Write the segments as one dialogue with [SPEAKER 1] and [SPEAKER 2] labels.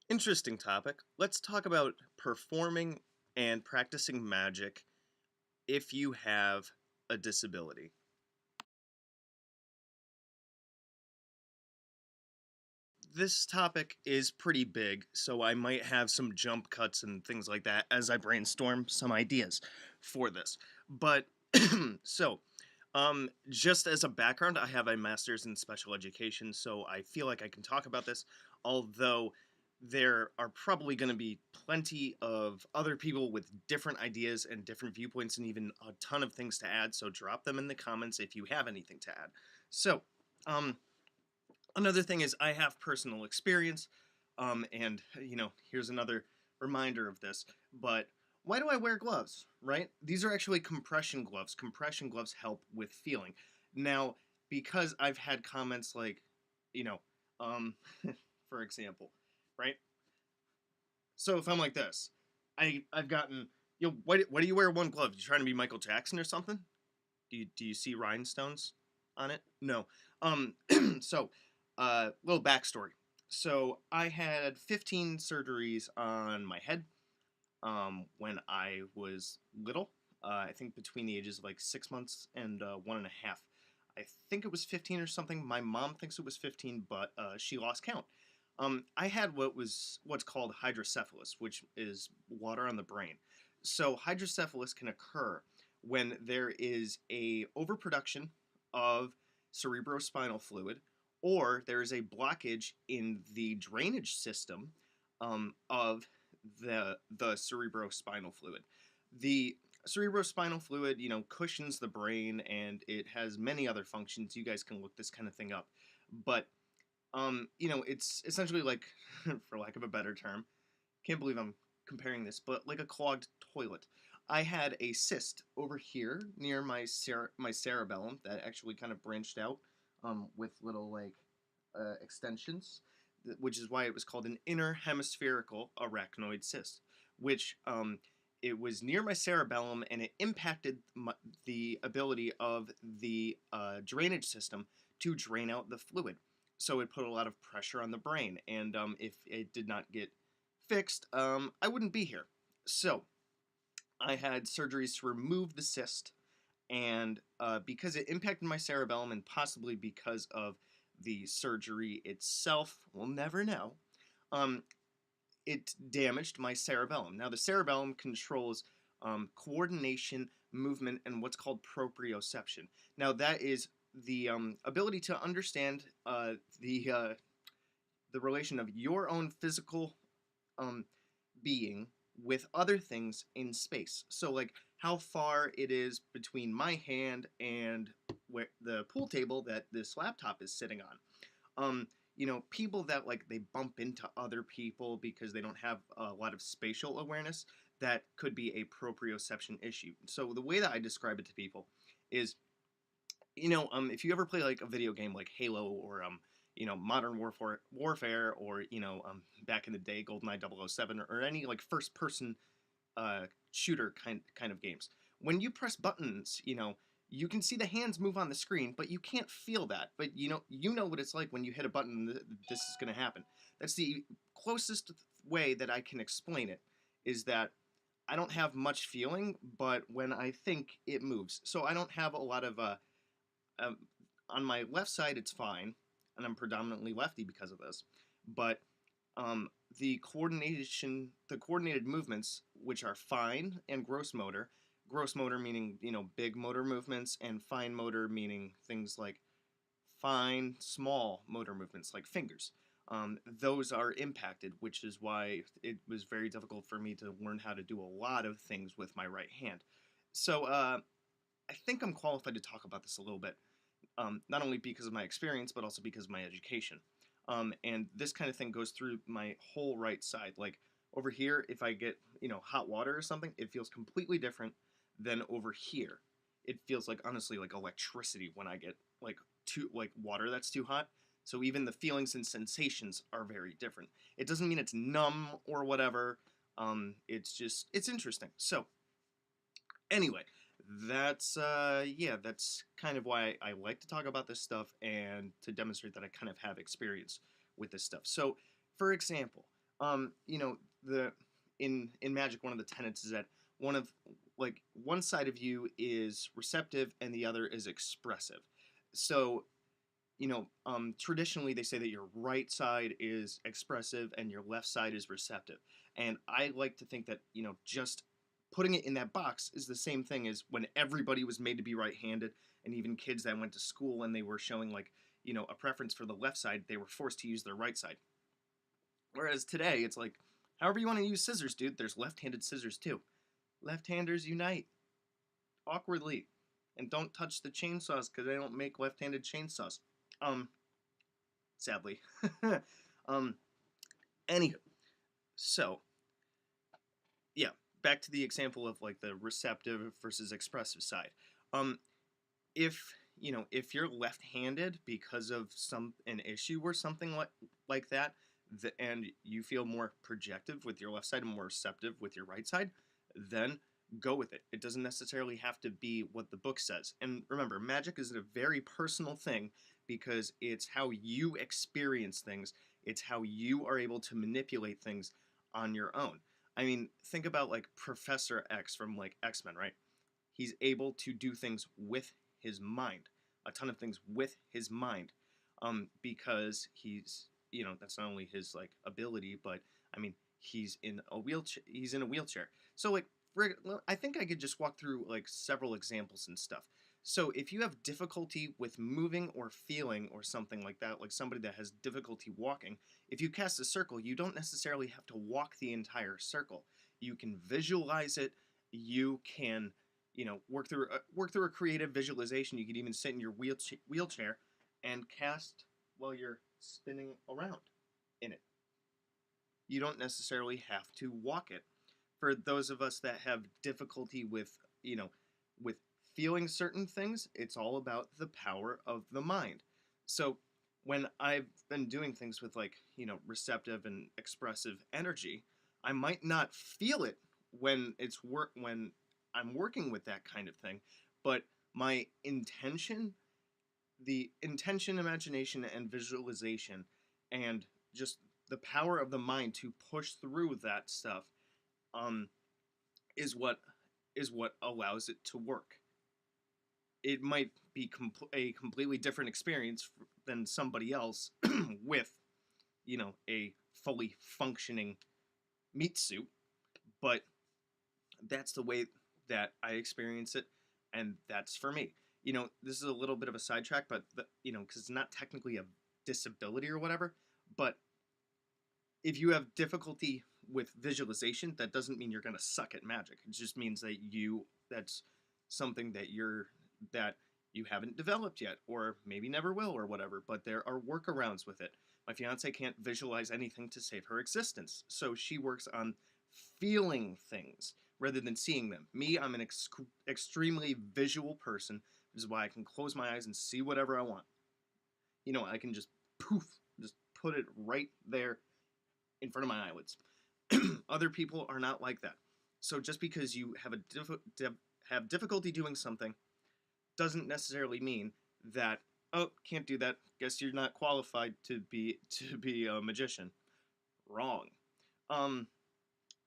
[SPEAKER 1] Interesting topic. Let's talk about performing and practicing magic if you have a disability. This topic is pretty big, so I might have some jump cuts and things like that as I brainstorm some ideas for this. But so, just as a background, I have a master's in special education, so I feel like I can talk about this, although there are probably going to be plenty of other people with different ideas and different viewpoints and even a ton of things to add, so drop them in the comments if you have anything to add. So, um, another thing is I have personal experience, and here's another reminder of this, but why do I wear gloves, right? These are actually compression gloves. Compression gloves help with feeling. Now, because I've had comments like, you know, um, for example, right? So if I'm like this, I've gotten, why do you wear one glove? You trying to be Michael Jackson or something? Do you see rhinestones on it? No. Um, so, little backstory. So I had 15 surgeries on my head when I was little. I think between the ages of like 6 months and 1.5. I think it was 15 or something. My mom thinks it was 15, but she lost count. I had what's called hydrocephalus, which is water on the brain. So hydrocephalus can occur when there is a overproduction of cerebrospinal fluid, or there is a blockage in the drainage system of the cerebrospinal fluid. The cerebrospinal fluid, cushions the brain, and it has many other functions. You guys can look this kind of thing up, but it's essentially like, for lack of a better term, can't believe I'm comparing this, but like a clogged toilet. I had a cyst over here near my cerebellum that actually kind of branched out with little like extensions, which is why it was called an inner hemispherical arachnoid cyst, which it was near my cerebellum and it impacted the ability of the drainage system to drain out the fluid. So it put a lot of pressure on the brain, and if it did not get fixed, I wouldn't be here. So I had surgeries to remove the cyst, and because it impacted my cerebellum, and possibly because of the surgery itself, we'll never know. Um, it damaged my cerebellum. Now, the cerebellum controls coordination, movement, and what's called proprioception. Now, that is the ability to understand the relation of your own physical um, being with other things in space. So, like how far it is between my hand and where the pool table that this laptop is sitting on. People that like they bump into other people because they don't have a lot of spatial awareness, that could be a proprioception issue. So the way that I describe it to people is, if you ever play like a video game like Halo or Modern Warfare, or back in the day GoldenEye 007, or any like first person shooter kind of games. When you press buttons, you can see the hands move on the screen, but you can't feel that. But you know what it's like when you hit a button. This is going to happen. That's the closest way that I can explain it. Is that I don't have much feeling, but when I think, it moves. So I don't have a lot of um, on my left side, it's fine, and I'm predominantly lefty because of this. But um, the coordinated movements, which are fine and gross motor meaning big motor movements, and fine motor meaning things like fine small motor movements like fingers. Those are impacted, which is why it was very difficult for me to learn how to do a lot of things with my right hand. So I think I'm qualified to talk about this a little bit, not only because of my experience, but also because of my education. And this kind of thing goes through my whole right side. Like over here, if I get hot water or something, it feels completely different than over here. It feels like, honestly, like electricity when I get like water that's too hot. So even the feelings and sensations are very different. It doesn't mean it's numb or whatever. It's interesting. So anyway, that's kind of why I like to talk about this stuff, and to demonstrate that I kind of have experience with this stuff. So, for example, You know, the in magic, one of the tenets is that one of one side of you is receptive and the other is expressive. So traditionally they say that your right side is expressive and your left side is receptive. And I like to think that, just putting it in that box is the same thing as when everybody was made to be right handed, and even kids that went to school and they were showing, like, a preference for the left side, they were forced to use their right side. Whereas today, it's like, however you want to use scissors, dude, there's left handed scissors too. Left handers unite awkwardly. And don't touch the chainsaws because they don't make left handed chainsaws. Um, Sadly. um, Anywho, so yeah, back to the example of like the receptive versus expressive side. Um, if if you're left-handed because of an issue or something like that, and you feel more projective with your left side and more receptive with your right side, then go with it. It doesn't necessarily have to be what the book says. And remember, magic is a very personal thing because it's how you experience things. It's how you are able to manipulate things on your own. I mean, think about like Professor X from like X-Men, right? He's able to do things with his mind, a ton of things with his mind, because that's not only his like ability, but I mean he's in a wheelchair. He's in a wheelchair. So like, I think I could just walk through like several examples and stuff. So if you have difficulty with moving or feeling or something like that, like somebody that has difficulty walking, if you cast a circle, you don't necessarily have to walk the entire circle. You can visualize it. You can work through a creative visualization. You could even sit in your wheelchair and cast while you're spinning around in it. You don't necessarily have to walk it. For those of us that have difficulty with with feeling certain things, it's all about the power of the mind. So when I've been doing things with like receptive and expressive energy, I might not feel it when I'm working with that kind of thing, but my intention, the intention, imagination, and visualization, and just the power of the mind to push through that stuff, um, is what allows it to work. It might be a completely different experience than somebody else with, a fully functioning meat suit, but that's the way that I experience it, and that's for me. This is a little bit of a sidetrack, but because it's not technically a disability or whatever, but if you have difficulty with visualization, that doesn't mean you're gonna suck at magic. It just means that that's something that you haven't developed yet, or maybe never will, or whatever. But there are workarounds with it. My fiance can't visualize anything to save her existence, so she works on feeling things rather than seeing them. Me, I'm an extremely visual person. This is why I can close my eyes and see whatever I want. I can just poof, just put it right there in front of my eyelids. Other people are not like that. So just because you have have difficulty doing something doesn't necessarily mean that, oh, can't do that. Guess you're not qualified to be a magician. Wrong.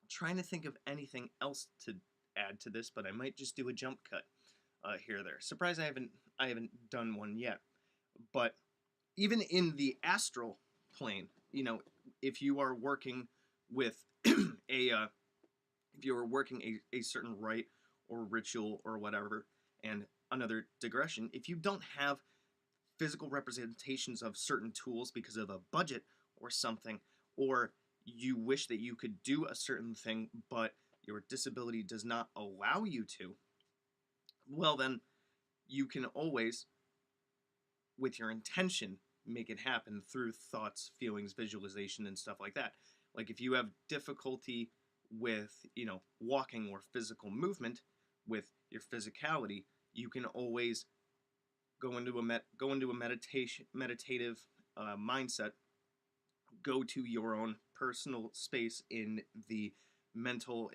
[SPEAKER 1] Trying to think of anything else to add to this, but I might just do a jump cut here or there. Surprised I haven't done one yet. But even in the astral plane, if you are working with if you are working a certain rite or ritual or whatever, and another digression, if you don't have physical representations of certain tools because of a budget or something, or you wish that you could do a certain thing but your disability does not allow you to, well then you can always, with your intention, make it happen through thoughts, feelings, visualization, and stuff like that. Like if you have difficulty with, walking or physical movement with your physicality, you can always go into a meditative mindset, go to your own personal space in the mental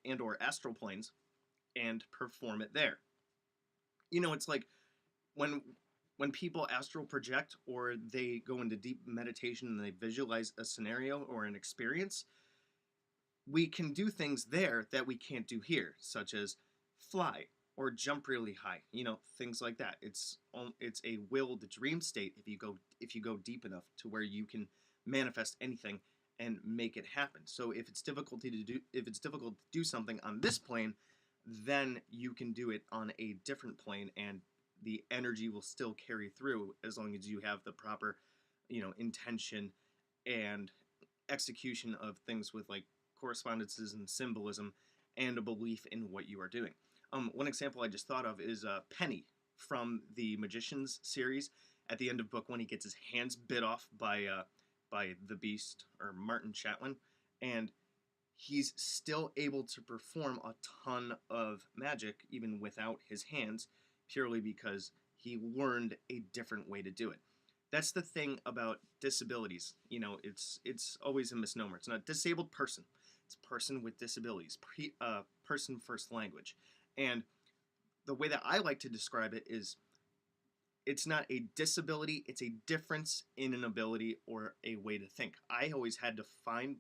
[SPEAKER 1] and or astral planes and perform it there. It's like when when people astral project or they go into deep meditation and they visualize a scenario or an experience, we can do things there that we can't do here, such as fly or jump really high. Things like that. It's a willed dream state if you go deep enough to where you can manifest anything and make it happen. So if it's difficult to do something on this plane, then you can do it on a different plane, and the energy will still carry through as long as you have the proper, intention and execution of things with like correspondences and symbolism and a belief in what you are doing. One example I just thought of is Penny from the Magicians series. At the end of book one, he gets his hands bit off by the Beast or Martin Chatwin, and he's still able to perform a ton of magic even without his hands, purely because he learned a different way to do it. That's the thing about disabilities. It's always a misnomer. It's not disabled person. It's person with disabilities. Person first language. And the way that I like to describe it is it's not a disability, it's a difference in an ability or a way to think. I always had to find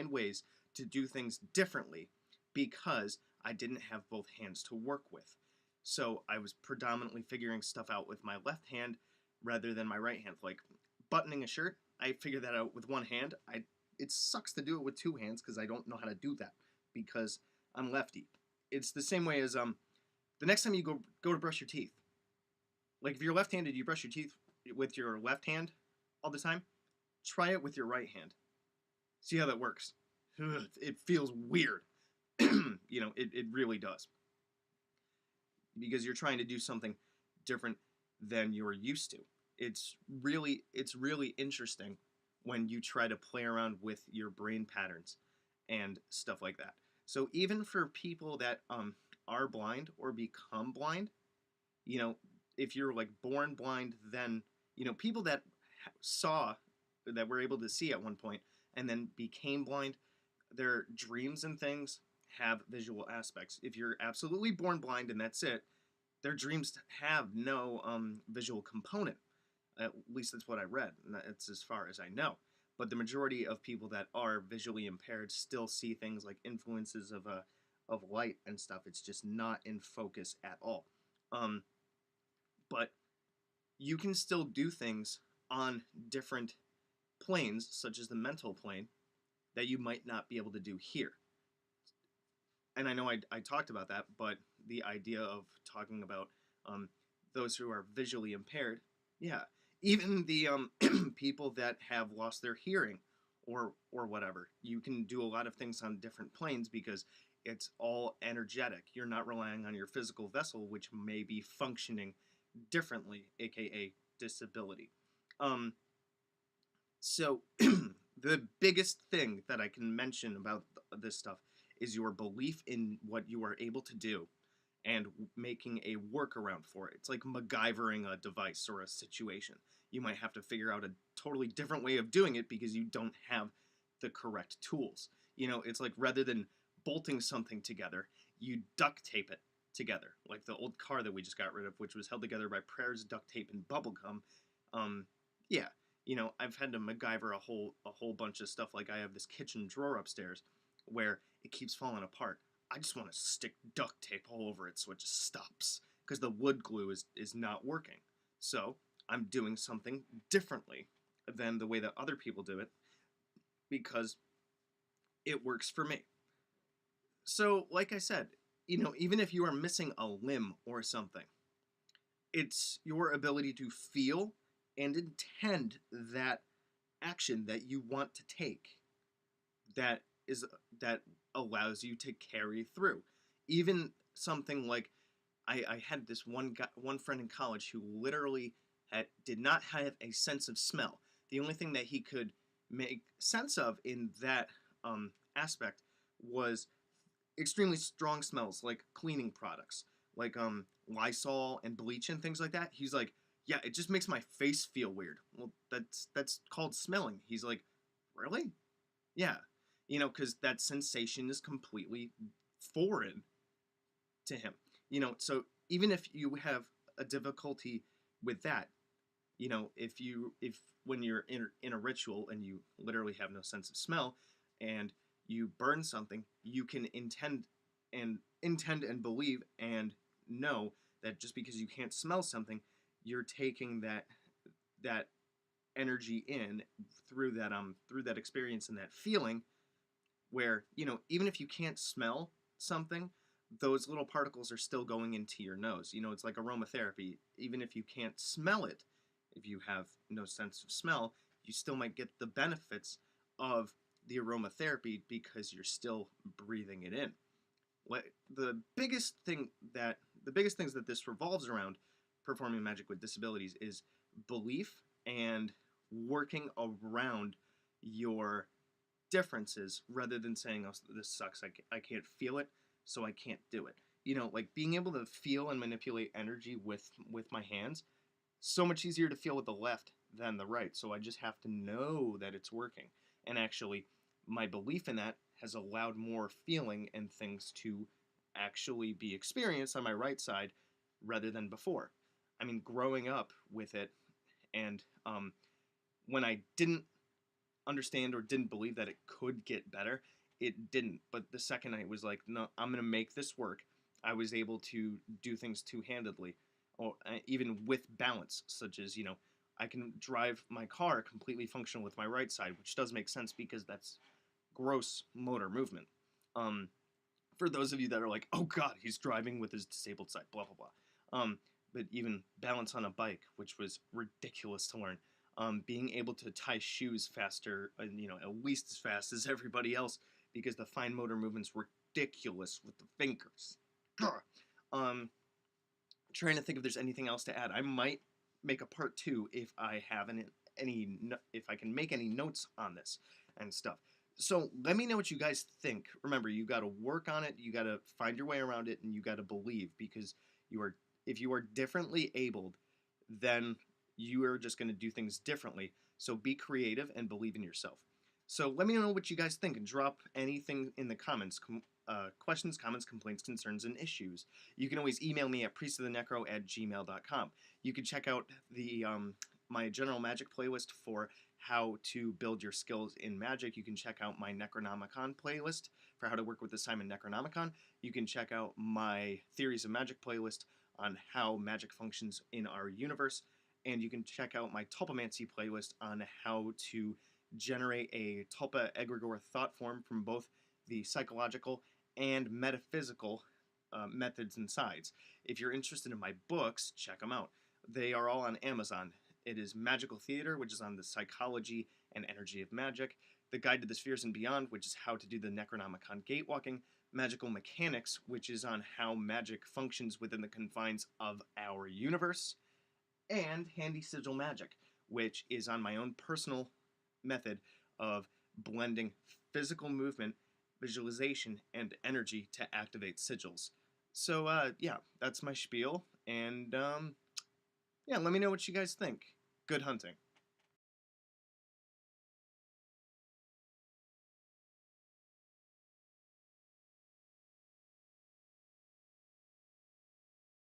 [SPEAKER 1] ways to do things differently because I didn't have both hands to work with. So I was predominantly figuring stuff out with my left hand rather than my right hand. Like buttoning a shirt, I figured that out with one hand. It sucks to do it with two hands because I don't know how to do that because I'm lefty. It's the same way as the next time you go to brush your teeth. Like if you're left-handed, you brush your teeth with your left hand all the time. Try it with your right hand. See how that works. It feels weird. It really does. Because you're trying to do something different than you're used to. It's really interesting when you try to play around with your brain patterns and stuff like that. So even for people that are blind or become blind, if you're like born blind, then people that that were able to see at one point and then became blind, their dreams and things have visual aspects. If you're absolutely born blind and that's it, their dreams have no visual component. At least that's what I read, and that's as far as I know. But the majority of people that are visually impaired still see things like influences of light and stuff. It's just not in focus at all. But you can still do things on different planes, such as the mental plane, that you might not be able to do here. And I know I talked about that, but the idea of talking about those who are visually impaired, yeah, even the people that have lost their hearing or whatever, you can do a lot of things on different planes because it's all energetic. You're not relying on your physical vessel, which may be functioning differently, aka disability. So the biggest thing that I can mention about this stuff is your belief in what you are able to do and making a workaround for it. It's like MacGyvering a device or a situation. You might have to figure out a totally different way of doing it because you don't have the correct tools. It's like rather than bolting something together, you duct tape it together. Like the old car that we just got rid of, which was held together by prayers, duct tape, and bubble gum. Yeah, I've had to MacGyver a whole bunch of stuff. Like I have this kitchen drawer upstairs where it keeps falling apart. I just want to stick duct tape all over it so it just stops because the wood glue is not working. So I'm doing something differently than the way that other people do it because it works for me. So, like I said, even if you are missing a limb or something, it's your ability to feel and intend that action that you want to take that allows you to carry through. Even something like I had this one friend in college who literally did not have a sense of smell. The only thing that he could make sense of in that aspect was extremely strong smells like cleaning products, like Lysol and bleach and things like that. He's like, yeah, it just makes my face feel weird. Well, that's called smelling. He's like, really? Yeah, because that sensation is completely foreign to him. So even if you have a difficulty with that, if when you're in a ritual and you literally have no sense of smell, and you burn something, you can intend and believe and know that just because you can't smell something, you're taking that energy in through that experience and that feeling, where even if you can't smell something, those little particles are still going into your nose. It's like aromatherapy. Even if you can't smell it, if you have no sense of smell, you still might get the benefits of the aromatherapy because you're still breathing it in. What the biggest things that this revolves around, performing magic with disabilities, is belief and working around your differences, rather than saying, oh, this sucks, I can't feel it, so I can't do it. Like being able to feel and manipulate energy with my hands, so much easier to feel with the left than the right. So I just have to know that it's working. And actually, my belief in that has allowed more feeling and things to actually be experienced on my right side rather than before. I mean, growing up with it, and when I didn't understand or didn't believe that it could get better, it didn't. But the second I was like, no, I'm going to make this work, I was able to do things two-handedly, or even with balance, such as, I can drive my car completely functional with my right side, which does make sense because that's gross motor movement. Um, for those of you that are like, oh God, he's driving with his disabled side, blah, blah, blah. But even balance on a bike, which was ridiculous to learn. Being able to tie shoes faster, at least as fast as everybody else, because the fine motor movements were ridiculous with the fingers. um, trying to think if there's anything else to add. I might make a part two if I have if I can make any notes on this and stuff. So let me know what you guys think. Remember, you got to work on it, you got to find your way around it, and you got to believe, because if you are differently abled, then you are just going to do things differently. So be creative and believe in yourself. So let me know what you guys think, and drop anything in the comments. Questions, comments, complaints, concerns, and issues. You can always email me at priestthethenecro@gmail.com. You can check out my general magic playlist for how to build your skills in magic. You can check out my Necronomicon playlist for how to work with the Simon Necronomicon. You can check out my Theories of Magic playlist on how magic functions in our universe. And you can check out my Tulpamancy playlist on how to generate a Tulpa egregore thought form from both the psychological and metaphysical methods and sides. If you're interested in my books, check them out. They are all on Amazon. It is Magical Theater, which is on the psychology and energy of magic. The Guide to the Spheres and Beyond, which is how to do the Necronomicon gatewalking. Magical Mechanics, which is on how magic functions within the confines of our universe. And Handy Sigil Magic, which is on my own personal method of blending physical movement, visualization, and energy to activate sigils. So, yeah, that's my spiel. And, yeah, let me know what you guys think. Good hunting.